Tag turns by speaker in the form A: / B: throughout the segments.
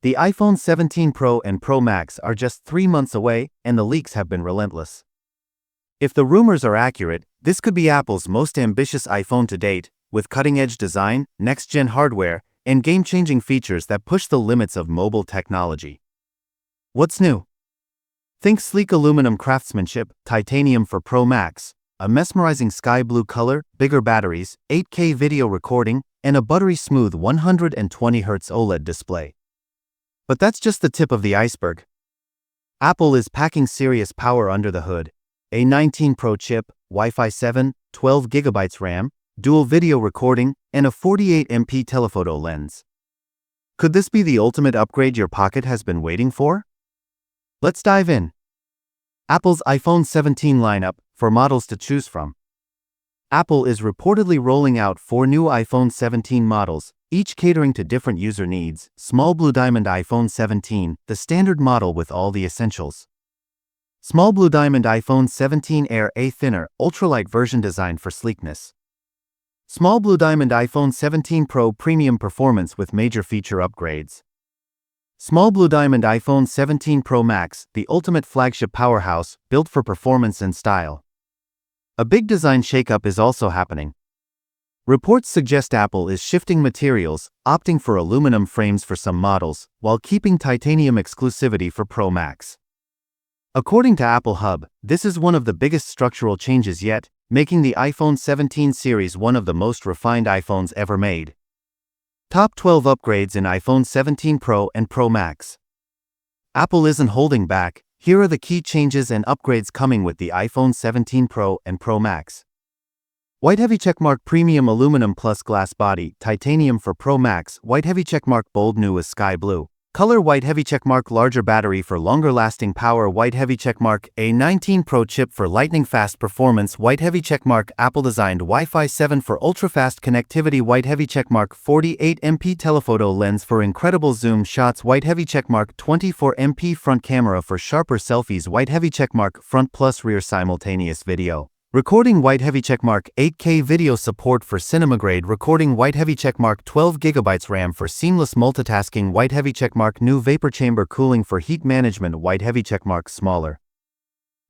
A: The iPhone 17 Pro and Pro Max are just 3 months away, and the leaks have been relentless. If the rumors are accurate, this could be Apple's most ambitious iPhone to date, with cutting-edge design, next-gen hardware, and game-changing features that push the limits of mobile technology. What's new? Think sleek aluminum craftsmanship, titanium for Pro Max, a mesmerizing sky blue color, bigger batteries, 8K video recording, and a buttery-smooth 120Hz OLED display. But that's just the tip of the iceberg. Apple is packing serious power under the hood. A 19 Pro chip, Wi-Fi 7, 12GB RAM, dual video recording, and a 48MP telephoto lens. Could this be the ultimate upgrade your pocket has been waiting for? Let's dive in. Apple's iPhone 17 lineup, for models to choose from. Apple is reportedly rolling out 4 new iPhone 17 models, each catering to different user needs. Small Blue Diamond iPhone 17, the standard model with all the essentials. Small Blue Diamond iPhone 17 Air, a thinner, ultralight version designed for sleekness. Small Blue Diamond iPhone 17 Pro premium performance with major feature upgrades. Small Blue Diamond iPhone 17 Pro Max, the ultimate flagship powerhouse, built for performance and style. A big design shakeup is also happening. Reports suggest Apple is shifting materials, opting for aluminum frames for some models, while keeping titanium exclusivity for Pro Max. According to Apple Hub, this is one of the biggest structural changes yet, making the iPhone 17 series one of the most refined iPhones ever made. Top 12 upgrades in iPhone 17 Pro and Pro Max. Apple isn't holding back. Here are the key changes and upgrades coming with the iPhone 17 Pro and Pro Max. White heavy checkmark premium aluminum plus glass body, titanium for Pro Max. White heavy checkmark bold new is sky blue. Color white heavy checkmark larger battery for longer lasting power. White heavy checkmark A19 Pro chip for lightning fast performance. White heavy checkmark Apple designed Wi-Fi 7 for ultra fast connectivity. White heavy checkmark 48MP telephoto lens for incredible zoom shots. White heavy checkmark 24MP front camera for sharper selfies. White heavy checkmark front plus rear simultaneous video recording. White heavy checkmark 8K video support for cinema grade recording. White heavy checkmark 12GB RAM for seamless multitasking. White heavy checkmark new vapor chamber cooling for heat management. White heavy checkmark smaller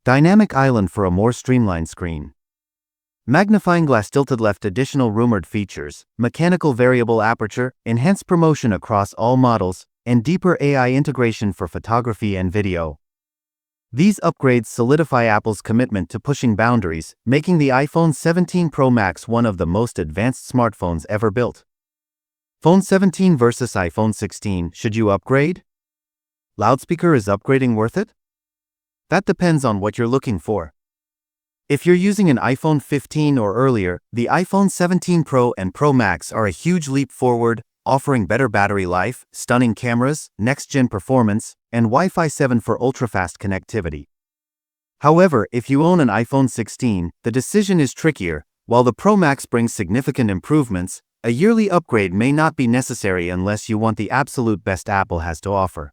A: dynamic island for a more streamlined screen. Magnifying glass tilted left. Additional rumored features: mechanical variable aperture, enhanced promotion across all models, and deeper AI integration for photography and video. These upgrades solidify Apple's commitment to pushing boundaries, making the iPhone 17 Pro Max one of the most advanced smartphones ever built. Phone 17 versus iPhone 16, should you upgrade? Loudspeaker, is upgrading worth it? That depends on what you're looking for. If you're using an iPhone 15 or earlier, the iPhone 17 Pro and Pro Max are a huge leap forward, offering better battery life, stunning cameras, next-gen performance, and Wi-Fi 7 for ultra-fast connectivity. However, if you own an iPhone 16, the decision is trickier. While the Pro Max brings significant improvements, a yearly upgrade may not be necessary unless you want the absolute best Apple has to offer.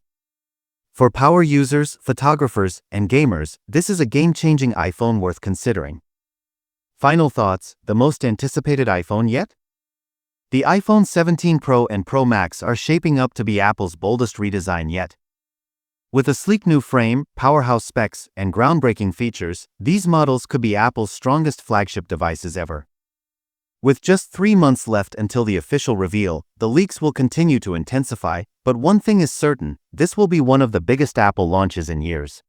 A: For power users, photographers, and gamers, this is a game-changing iPhone worth considering. Final thoughts: the most anticipated iPhone yet? The iPhone 17 Pro and Pro Max are shaping up to be Apple's boldest redesign yet. With a sleek new frame, powerhouse specs, and groundbreaking features, these models could be Apple's strongest flagship devices ever. With just 3 months left until the official reveal, the leaks will continue to intensify, but one thing is certain: this will be one of the biggest Apple launches in years.